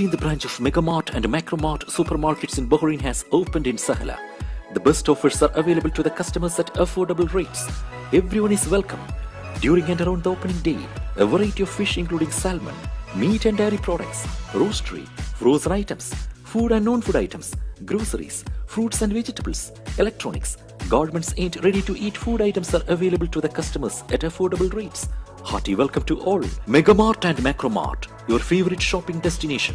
16th branch of Megamart and Macromart supermarkets in Bahrain has opened in Sahla. The best offers are available to the customers at affordable rates. Everyone is welcome. During and around the opening day, a variety of fish including salmon, meat and dairy products, roastery, frozen items, food and non-food items, groceries, fruits and vegetables, electronics, garments and ready-to-eat food items are available to the customers at affordable rates. Hearty welcome to all. Megamart and Macromart, your favorite shopping destination.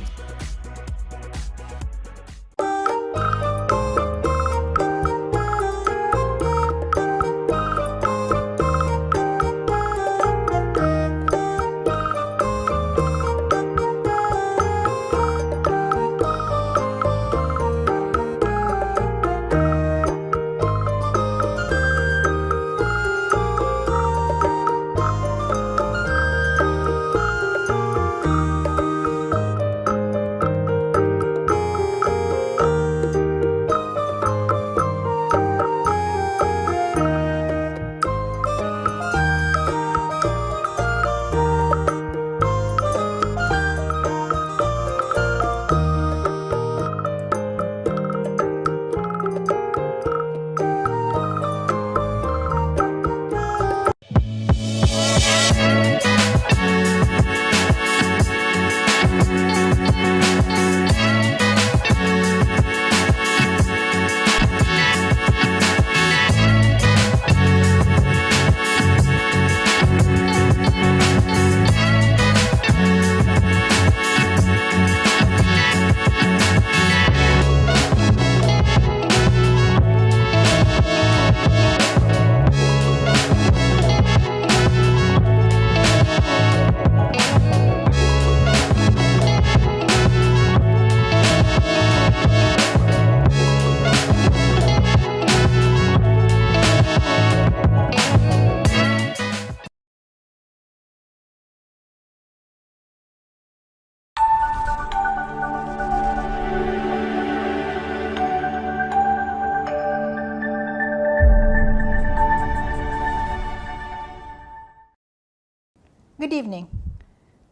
Good evening.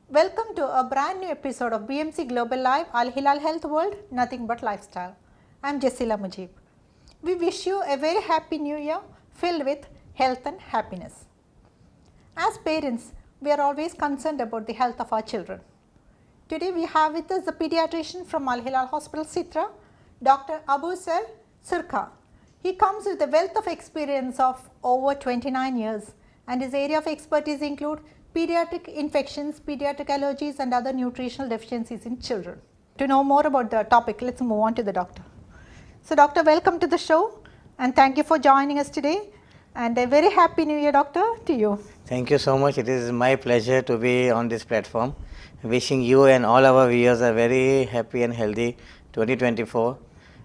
Welcome to a brand new episode of BMC Global Live Al Hilal Health World, Nothing But Lifestyle. I am Jessila Mujib. We wish you a very happy new year filled with health and happiness. As parents, we are always concerned about the health of our children. Today we have with us the pediatrician from Al Hilal Hospital Sitra, Dr. Abu Sir Sirka. He comes with a wealth of experience of over 29 years and his area of expertise include pediatric infections, pediatric allergies and other nutritional deficiencies in children. To know more about the topic, let's move on to the doctor. So doctor, welcome to the show and thank you for joining us today and a very happy new year doctor to you. Thank you so much. It is my pleasure to be on this platform. Wishing you and all our viewers a very happy and healthy 2024.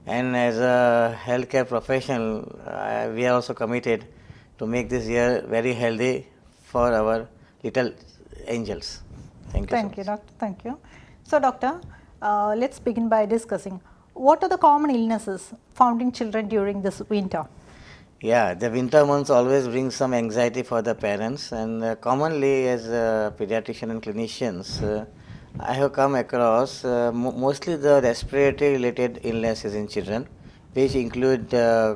And as a healthcare professional, we are also committed to make this year very healthy for our little angels. Thank you. Thank you, doctor. Thank you. So, doctor, let's begin by discussing what are the common illnesses found in children during this winter. Yeah, the winter months always bring some anxiety for the parents, and commonly as pediatrician and clinicians, I have come across mostly the respiratory related illnesses in children, which include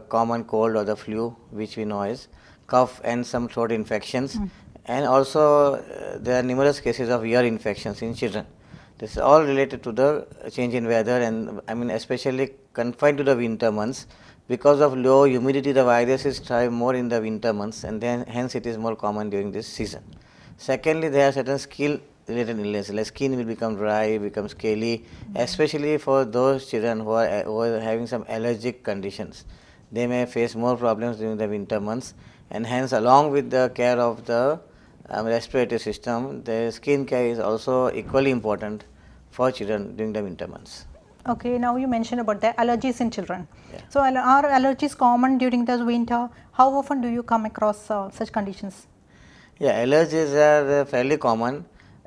common cold or the flu, which we know as cough and some throat infections. And also there are numerous cases of ear infections in children. This is all related to the change in weather and I mean especially confined to the winter months. Because of low humidity, the viruses thrive more in the winter months and then hence it is more common during this season. Secondly, there are certain skin related illnesses like skin will become dry, become scaly, especially for those children who are having some allergic conditions. They may face more problems during the winter months and hence along with the care of the respiratory system, the skin care is also equally important for children during the winter months. Okay, now you mentioned about the allergies in children. Yeah. So, are allergies common during the winter? How often do you come across such conditions? Yeah, allergies are fairly common.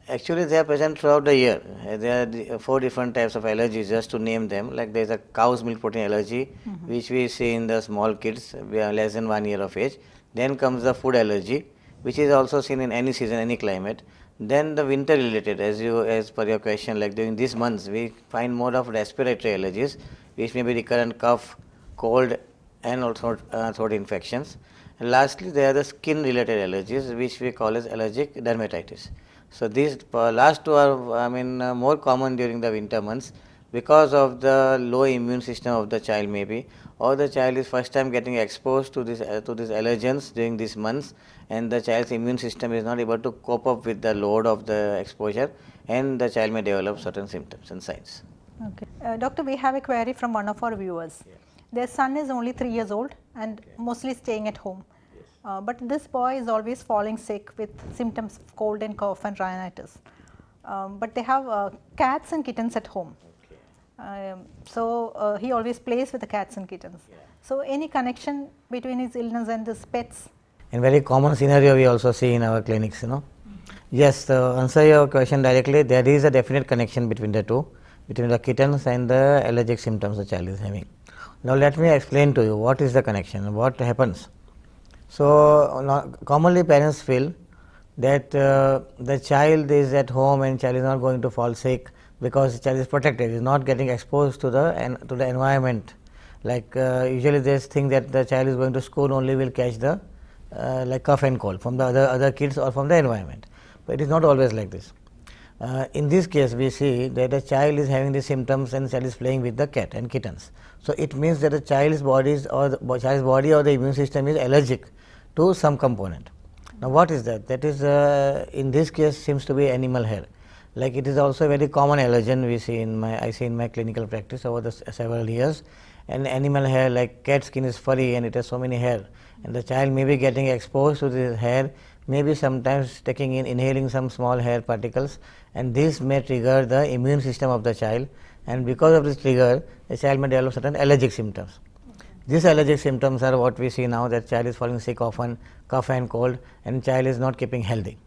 Actually, they are present throughout the year. There are 4 different types of allergies, just to name them. Like there is a cow's milk protein allergy, which we see in the small kids less than 1 year of age. Then comes the food allergy, which is also seen in any season, any climate. Then the winter related, as per your question, like during these months, we find more of respiratory allergies, which may be recurrent cough, cold, and also throat infections. And lastly, there are the skin related allergies, which we call as allergic dermatitis. So these last two are, more common during the winter months because of the low immune system of the child, maybe, or the child is first time getting exposed to these allergens during these months, and the child's immune system is not able to cope up with the load of the exposure, and the child may develop certain symptoms and signs. Okay. Doctor, we have a query from one of our viewers. Yeah. Their son is only 3 years old and mostly staying at home. Yes. But this boy is always falling sick with symptoms of cold and cough and rhinitis. But they have cats and kittens at home. So he always plays with the cats and kittens. Yeah. So any connection between his illness and his pets? In very common scenario we also see in our clinics, Yes, to answer your question directly, there is a definite connection between the two, between the kittens and the allergic symptoms the child is having. Now let me explain to you what is the connection, what happens. So commonly parents feel that the child is at home and child is not going to fall sick because the child is protected, is not getting exposed to the environment. Like usually they think that the child is going to school only will catch the like cough and cold from the other kids or from the environment, but it is not always like this. In this case we see that the child is having the symptoms and child is playing with the cat and kittens. So it means that the child's body or the immune system is allergic to some component. Now what is that? That is in this case seems to be animal hair. Like it is also a very common allergen I see in my clinical practice over the several years. And animal hair, like cat skin is furry and it has so many hair, and the child may be getting exposed to this hair, maybe sometimes inhaling some small hair particles, and this may trigger the immune system of the child, and because of this trigger the child may develop certain allergic symptoms. These allergic symptoms are what we see now, that child is falling sick often, cough and cold, and child is not keeping healthy.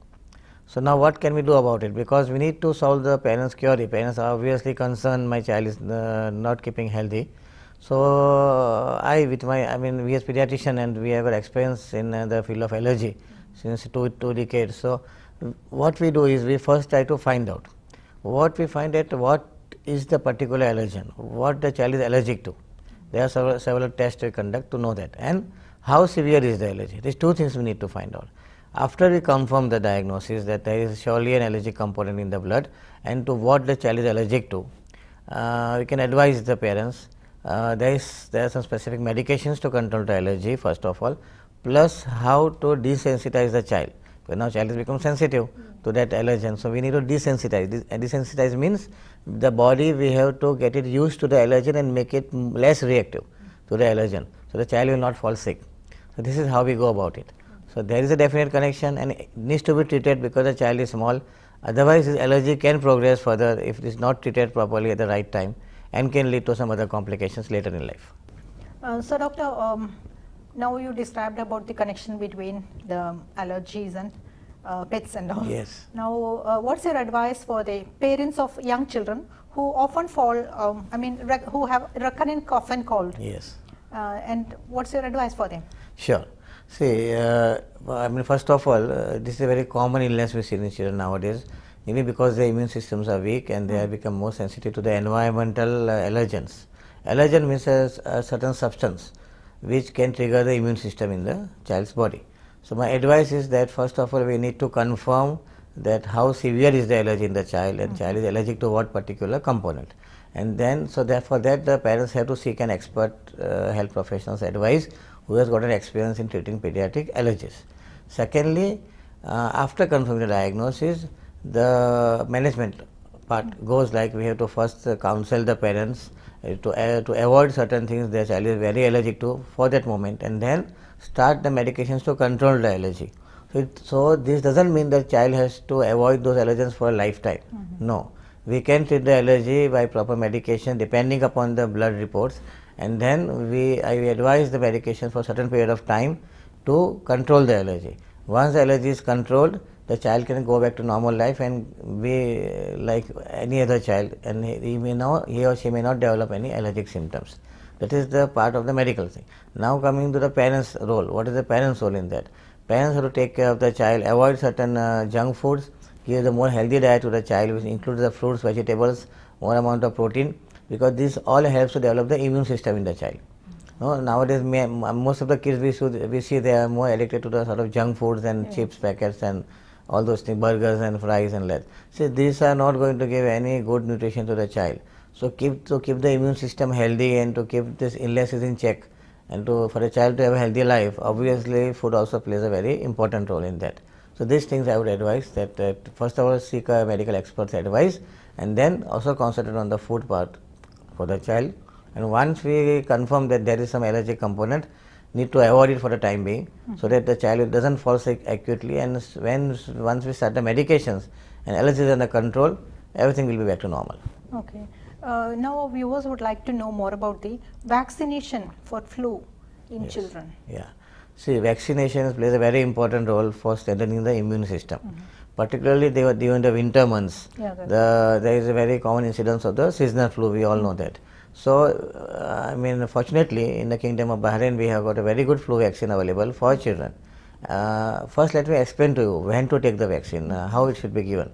So now what can we do about it? Because we need to solve the parents' query. Parents are obviously concerned my child is not keeping healthy. So we as pediatrician and we have experience in the field of allergy since two decades. So what we do is we first try to find out what is the particular allergen, what the child is allergic to. There are several tests we conduct to know that, and how severe is the allergy. These two things we need to find out. After we confirm the diagnosis that there is surely an allergic component in the blood and to what the child is allergic to, we can advise the parents. There are some specific medications to control the allergy first of all, plus how to desensitize the child. Because now child has become sensitive to that allergen, so we need to desensitize. Desensitize means the body, we have to get it used to the allergen and make it less reactive to the allergen, so the child will not fall sick. So this is how we go about it. So there is a definite connection and it needs to be treated because the child is small. Otherwise his allergy can progress further if it is not treated properly at the right time, and can lead to some other complications later in life. So doctor, now you described about the connection between the allergies and pets and all. Yes. Now what's your advice for the parents of young children who often fall, who have recurrent cough and cold? Yes. And what's your advice for them? Sure. See, first of all, this is a very common illness we see in children nowadays, maybe because their immune systems are weak and they have become more sensitive to the environmental allergens. Allergen means a certain substance which can trigger the immune system in the child's body. So my advice is that first of all we need to confirm that how severe is the allergy in the child, and child is allergic to what particular component. And then, so therefore that the parents have to seek an expert health professional's advice who has got an experience in treating pediatric allergies. Secondly, after confirming the diagnosis, the management part goes like we have to first counsel the parents to avoid certain things their child is very allergic to for that moment, and then start the medications to control the allergy. So this doesn't mean that child has to avoid those allergens for a lifetime. No, we can treat the allergy by proper medication depending upon the blood reports, and then I advise the medication for a certain period of time to control the allergy. Once the allergy is controlled, the child can go back to normal life and be like any other child, and he or she may not develop any allergic symptoms. That is the part of the medical thing. Now coming to the parents' role, what is the parents' role in that? Parents have to take care of the child, avoid certain junk foods, give the more healthy diet to the child, which includes the fruits, vegetables, more amount of protein, because this all helps to develop the immune system in the child. No, nowadays most of the kids we see they are more addicted to the sort of junk foods and chips packets and all those things, burgers and fries and that. See, these are not going to give any good nutrition to the child. So keep the immune system healthy and to keep this illnesses in check, and for a child to have a healthy life, obviously food also plays a very important role in that. So these things I would advise that first of all seek a medical expert's advice, and then also concentrate on the food part for the child. And once we confirm that there is some allergic component, need to avoid it for the time being, so that the child doesn't fall sick acutely. And once we start the medications and allergies are under control, everything will be back to normal. Okay. Now our viewers would like to know more about the vaccination for flu in children. Yeah. See, vaccination plays a very important role for strengthening the immune system. Particularly during the winter months, there is a very common incidence of the seasonal flu, we all know that. So, I mean, fortunately, in the Kingdom of Bahrain, we have got a very good flu vaccine available for children. First, let me explain to you when to take the vaccine, how it should be given,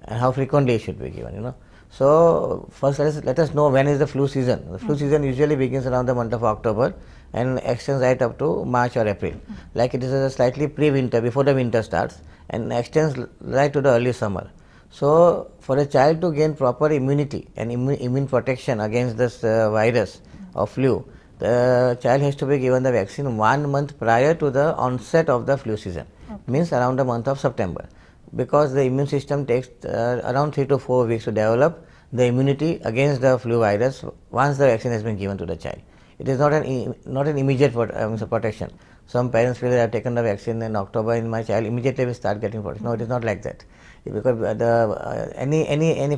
and how frequently it should be given. So, first let us know when is the flu season. The flu season usually begins around the month of October and extends right up to March or April. Like it is a slightly pre-winter, before the winter starts, and extends right to the early summer. So, for a child to gain proper immunity and immune protection against this virus or flu, the child has to be given the vaccine 1 month prior to the onset of the flu season, means around the month of September, because the immune system takes around 3 to 4 weeks to develop the immunity against the flu virus once the vaccine has been given to the child. It is not an immediate protection. Some parents feel they have taken the vaccine in October and my child immediately will start getting protection. No, it is not like that. Because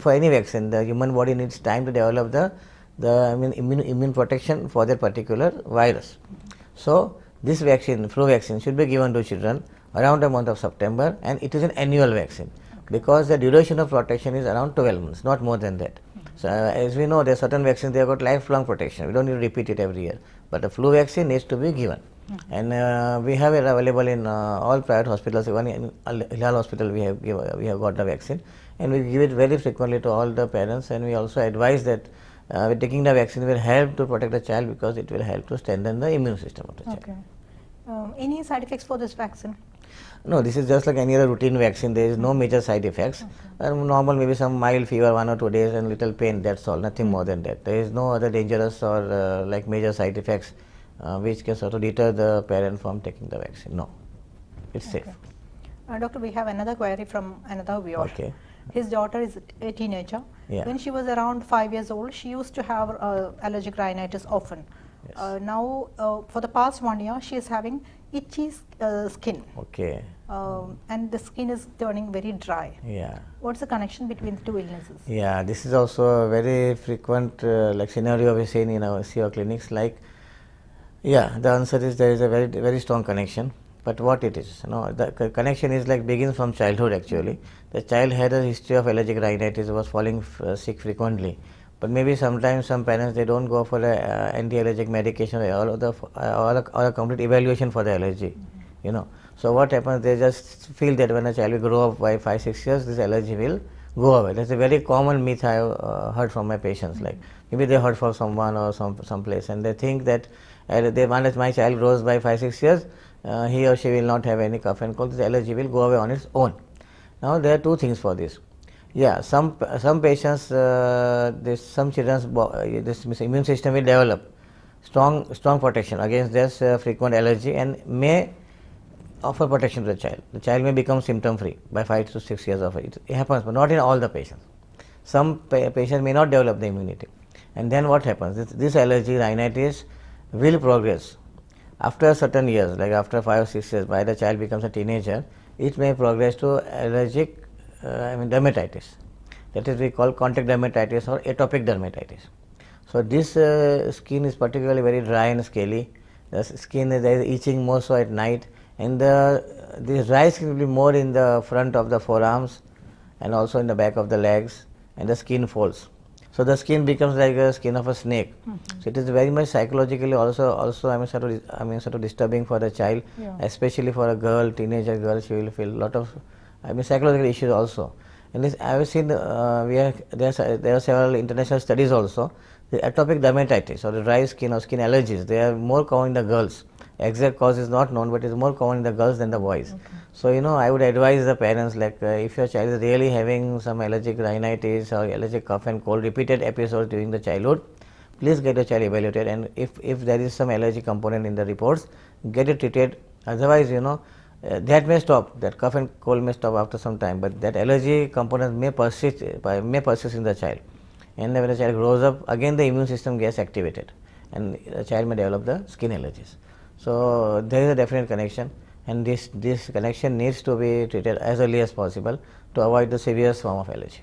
for any vaccine, the human body needs time to develop the immune protection for that particular virus. So this vaccine, flu vaccine, should be given to children around the month of September, and it is an annual vaccine, because the duration of protection is around 12 months, not more than that. So as we know, there are certain vaccines, they have got lifelong protection. We don't need to repeat it every year. But the flu vaccine needs to be given. And we have it available in all private hospitals. Even in Hilal hospital, we have got the vaccine, and we give it very frequently to all the parents. And we also advise that taking the vaccine will help to protect the child, because it will help to strengthen the immune system of the child. Okay. Any side effects for this vaccine? No, this is just like any other routine vaccine. There is no major side effects. Normal, maybe some mild fever, 1 or 2 days, and little pain. That's all. Nothing more than that. There is no other dangerous or like major side effects which can sort of deter the parent from taking the vaccine. No, it's safe. Doctor, we have another query from another viewer. Okay. His daughter is a teenager. Yeah. When she was around 5 years old, she used to have allergic rhinitis often. Yes. Now, for the past 1 year, she is having itchy skin. Okay. And the skin is turning very dry. Yeah. What's the connection between the two illnesses? Yeah, this is also a very frequent like scenario we see in our clinics. Like, yeah, the answer is there is a very strong connection. But what it is, the connection is like begins from childhood actually. The child had a history of allergic rhinitis, was falling sick frequently. But maybe sometimes some parents, they don't go for a anti-allergic medication or a complete evaluation for the allergy, So what happens, they just feel that when a child will grow up by 5-6 years, this allergy will go away. That's a very common myth I have heard from my patients. Like maybe they heard from someone or some place, and they think that once my child grows by 5-6 years, he or she will not have any cough and cold. This allergy will go away on its own. Now there are two things for this. Yeah, some patients, some children's this immune system will develop strong protection against this frequent allergy, and may offer protection to the child. The child may become symptom free by 5 to 6 years of age. It happens, but not in all the patients. Some patients may not develop the immunity, and then what happens? This allergy rhinitis will progress after certain years, like after 5 or 6 years. By the child becomes a teenager, it may progress to allergic dermatitis. That is, we call contact dermatitis or atopic dermatitis. So this skin is particularly very dry and scaly. The skin there is itching more so at night, and this dry skin will be more in the front of the forearms and also in the back of the legs, and the skin folds. So the skin becomes like a skin of a snake. So it is very much psychologically also sort of disturbing for the child, especially for a girl, teenager girl. She will feel a lot of I mean psychological issues also. In this, I have seen there are several international studies also. The atopic dermatitis or the dry skin or skin allergies, they are more common in the girls. Exact cause is not known, but it is more common in the girls than the boys. Okay. So I would advise the parents, like if your child is really having some allergic rhinitis or allergic cough and cold, repeated episodes during the childhood, please get your child evaluated, and if there is some allergy component in the reports, get it treated. Otherwise, that may stop, that cough and cold may stop after some time, but that allergy component may persist in the child. And when the child grows up, again the immune system gets activated and the child may develop the skin allergies. So there is a definite connection, and this connection needs to be treated as early as possible to avoid the severe form of allergy.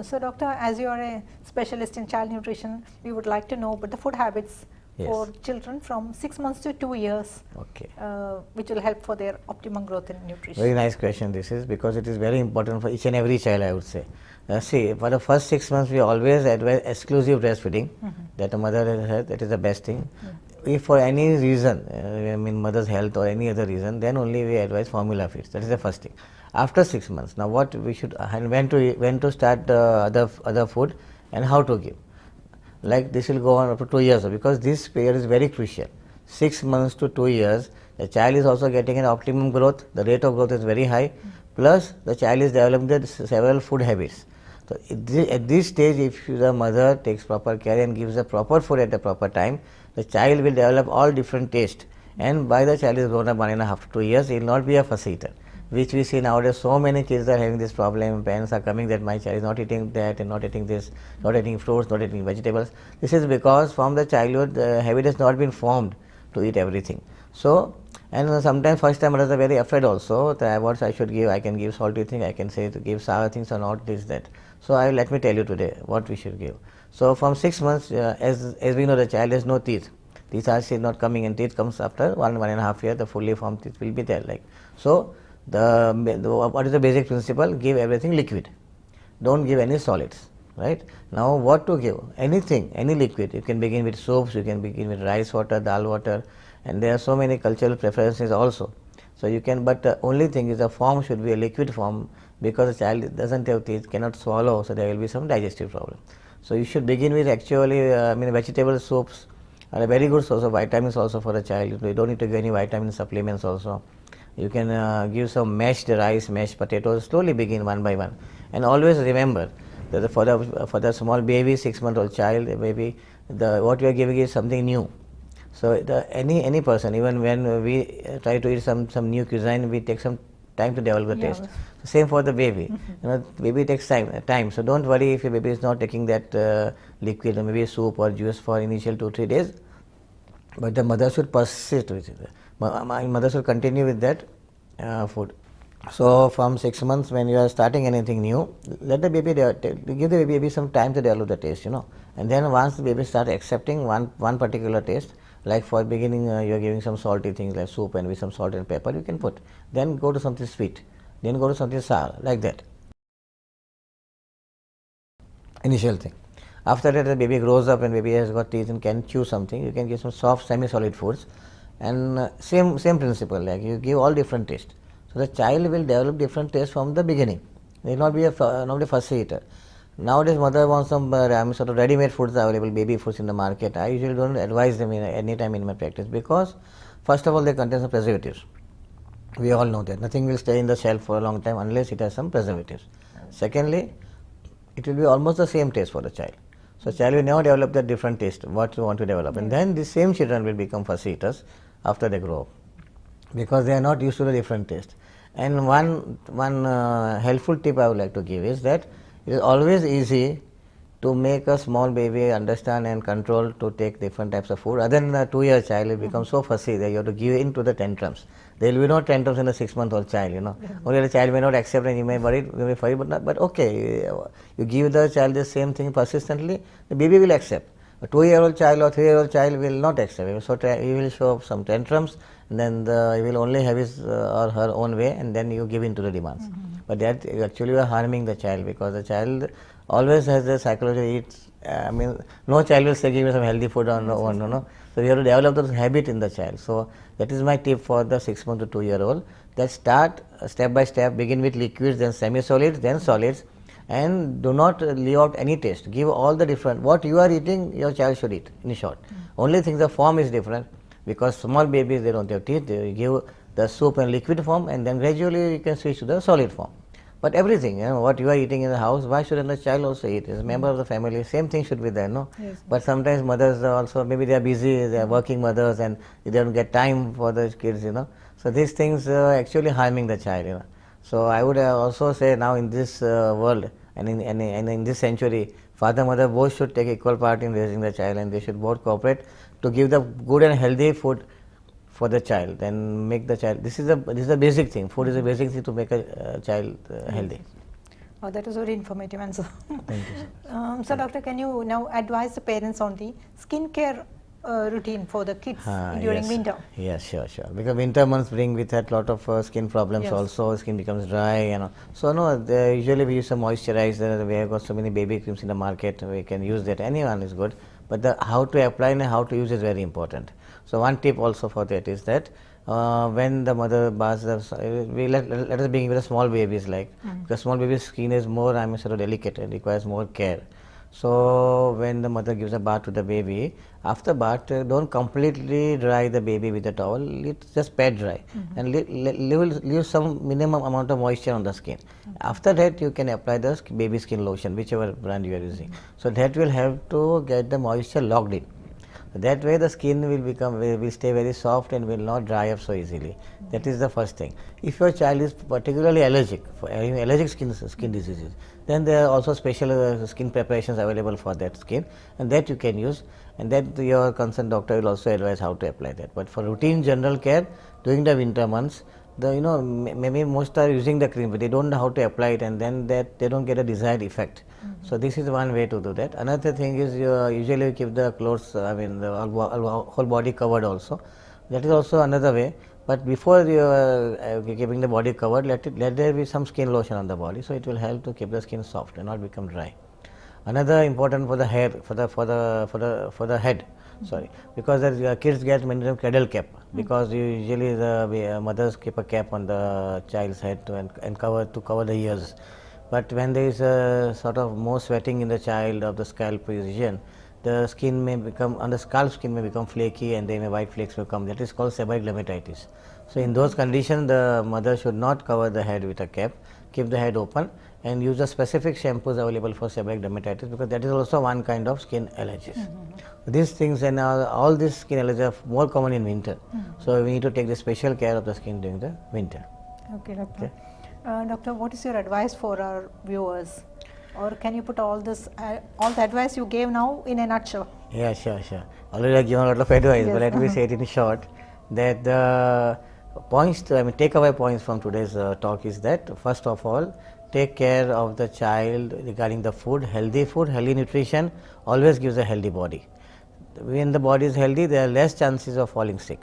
So doctor, as you are a specialist in child nutrition, we would like to know about the food habits for children from 6 months to 2 years, which will help for their optimum growth in nutrition. Very nice question this is, because it is very important for each and every child, I would say. See, for the first 6 months we always advise exclusive breastfeeding, that a mother has, that is the best thing. If for any reason, I mean mother's health or any other reason, then only we advise formula feeds. That is the first thing. After 6 months, now what we should, and when to start other food and how to give. Like this will go on up to 2 years, because this period is very crucial. 6 months to 2 years, the child is also getting an optimum growth. The rate of growth is very high. Plus, the child is developing several food habits. So at this stage, if the mother takes proper care and gives the proper food at the proper time, the child will develop all different tastes. And by the child is grown up 1.5 to 2 years, he will not be a fussy eater, which we see nowadays. So many kids are having this problem. Parents are coming that my child is not eating that and not eating this, not eating fruits, not eating vegetables. This is because from the childhood the habit has not been formed to eat everything. So, and sometimes first time mothers are very afraid also that what I should give. I can give salty things, I can say to give sour things or not this, that. So let me tell you today what we should give. So from 6 months, as we know, the child has no teeth. Teeth are still not coming, and teeth comes after 1.5 years. The fully formed teeth will be there. Like so, what is the basic principle? Give everything liquid. Don't give any solids. Right? Now what to give? Anything, any liquid. You can begin with soups. You can begin with rice water, dal water, and there are so many cultural preferences also. So you can, but the only thing is the form should be a liquid form, because the child doesn't have teeth, cannot swallow, so there will be some digestive problem. So you should begin with actually, vegetable soups are a very good source of vitamins also for a child. You don't need to give any vitamin supplements also. You can give some mashed rice, mashed potatoes, slowly begin one by one. And always remember that for the small baby, 6-month-old child, baby, what you are giving is something new. So any person, even when we try to eat some new cuisine, we take some time to develop the taste. So same for the baby. Baby takes time. So don't worry if your baby is not taking that liquid, or maybe soup or juice for initial 2-3 days. But the mother should persist with it. My mother should continue with that food. So from 6 months, when you are starting anything new, let the baby give the baby some time to develop the taste, And then once the baby starts accepting one particular taste, like for beginning you are giving some salty things like soup and with some salt and pepper, you can put. Then go to something sweet. Then go to something sour, like that. Initial thing. After that, the baby grows up and baby has got teeth and can chew something. You can give some soft, semi-solid foods, and same principle. Like you give all different tastes. So the child will develop different tastes from the beginning. He will not be a fussy eater. Nowadays, mother wants some sort of ready-made foods available, baby foods in the market. I usually don't advise them any time in my practice because, first of all, they contain some preservatives. We all know that nothing will stay in the shelf for a long time unless it has some preservatives. Secondly, it will be almost the same taste for the child. So, child will never develop that different taste what you want to develop, and then the same children will become fussy eaters after they grow up because they are not used to the different taste. And one helpful tip I would like to give is that it is always easy to make a small baby understand and control to take different types of food. Other than a 2-year child, it becomes so fussy that you have to give in to the tantrums. There will be no tantrums in a 6-month-old child, you know. Only the child may not accept and you may worry, but okay, you give the child the same thing persistently, the baby will accept. A 2-year-old child or 3-year-old child will not accept. So he will show some tantrums, and then he will only have his or her own way, and then you give in to the demands. But that actually you are harming the child because the child always has the psychology. No child will say give me some healthy food or no. So we have to develop those habit in the child. So that is my tip for the 6-month to 2-year-old. That start step by step. Begin with liquids, then semi-solids, then solids, and do not leave out any taste. Give all the different. What you are eating, your child should eat. In short, only thing the form is different because small babies they don't have teeth. They give the soup in liquid form, and then gradually you can switch to the solid form. But everything, what you are eating in the house, why shouldn't the child also eat? As a member of the family, same thing should be there, no? Yes. But sometimes mothers are also, maybe they are busy, they are working mothers and they don't get time for the kids, So these things are actually harming the child, So I would also say now in this world and in this century, father, mother both should take equal part in raising the child, and they should both cooperate to give the good and healthy food for the child and make the child. This is the basic thing. Food is a basic thing to make a child healthy. Oh, that was very informative answer. Thank you. So, doctor, can you now advise the parents on the skincare routine for the kids during yes. winter? Yes, sure. Because winter months bring with that lot of skin problems. Yes. Also, skin becomes dry. So no, usually we use some moisturizer. We have got so many baby creams in the market. We can use that. Anyone is good, but how to apply and how to use is very important. So one tip also for that is that when the mother baths, let us begin with the small babies because small baby's skin is more sort of delicate and requires more care. So when the mother gives a bath to the baby, after bath, don't completely dry the baby with a towel. Just pat dry and leave some minimum amount of moisture on the skin. After that, you can apply the baby skin lotion, whichever brand you are using. So that will help to get the moisture locked in. That way the skin will stay very soft and will not dry up so easily. That is the first thing. If your child is particularly allergic, for allergic skin diseases, then there are also special skin preparations available for that skin, and that you can use, and that your concerned doctor will also advise how to apply that. But for routine general care during the winter months, maybe most are using the cream, but they don't know how to apply it, and then that they don't get a desired effect. So this is one way to do that. Another thing is usually you keep the clothes, the whole body covered also. That is also another way. But before you are keeping the body covered, let there be some skin lotion on the body, so it will help to keep the skin soft and not become dry. Another important for the hair, for the head. Sorry, because the kids get many times cradle cap, because usually the mothers keep a cap on the child's head to cover the ears. But when there is a sort of more sweating in the child of the scalp region, the skin may become, on the scalp skin may become flaky, and white flakes will come. That is called seborrheic dermatitis. So in those conditions, the mother should not cover the head with a cap, keep the head open, and use the specific shampoos available for seborrheic dermatitis, because that is also one kind of skin allergies. These things and all these skin allergies are more common in winter. So we need to take the special care of the skin during the winter. Okay, doctor. Doctor, what is your advice for our viewers? Or can you put all the advice you gave now in a nutshell? Yeah, sure. Already I have given a lot of advice, Yes. but let me say it in short, that the points, takeaway points from today's talk is that, first of all, take care of the child regarding the food, healthy nutrition always gives a healthy body. When the body is healthy, there are less chances of falling sick.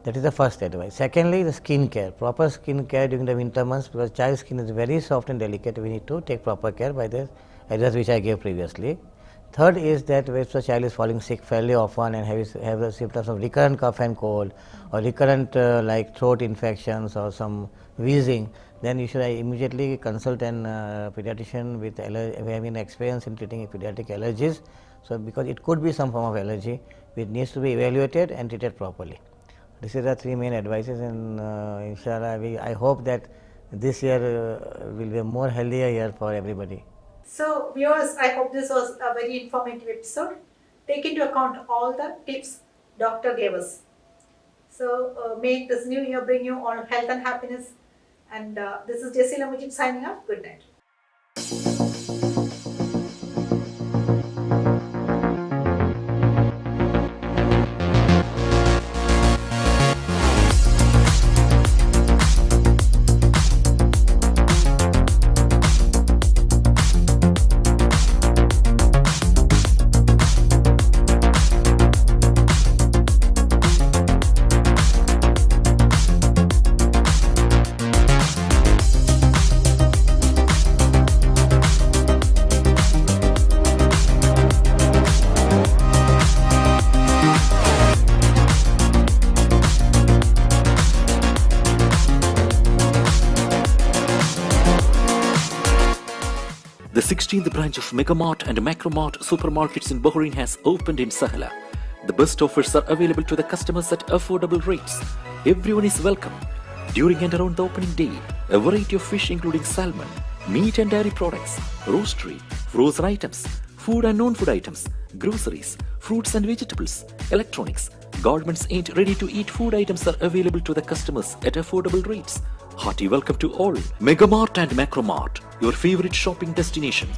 That is the first advice. Secondly, the skin care, proper skin care during the winter months, because child's skin is very soft and delicate. We need to take proper care by the advice which I gave previously. Third is that if the child is falling sick fairly often and have the symptoms of recurrent cough and cold, or recurrent like throat infections or some wheezing, then you should immediately consult an pediatrician with having experience in treating pediatric allergies. So, because it could be some form of allergy which needs to be evaluated and treated properly. This is the three main advices, and inshallah I hope that this year will be a more healthier year for everybody. So viewers, I hope this was a very informative episode. Take into account all the tips doctor gave us. So may this new year bring you all health and happiness. And this is Jessila Mujib signing off. Good night. The 16th branch of Megamart and Macromart supermarkets in Bahrain has opened in Sahala. The best offers are available to the customers at affordable rates. Everyone is welcome. During and around the opening day, a variety of fish including salmon, meat and dairy products, roastery, frozen items, food and non-food items, groceries, fruits and vegetables, electronics, garments and ready-to-eat food items are available to the customers at affordable rates. Hearty welcome to all. Megamart and Macromart, your favorite shopping destination.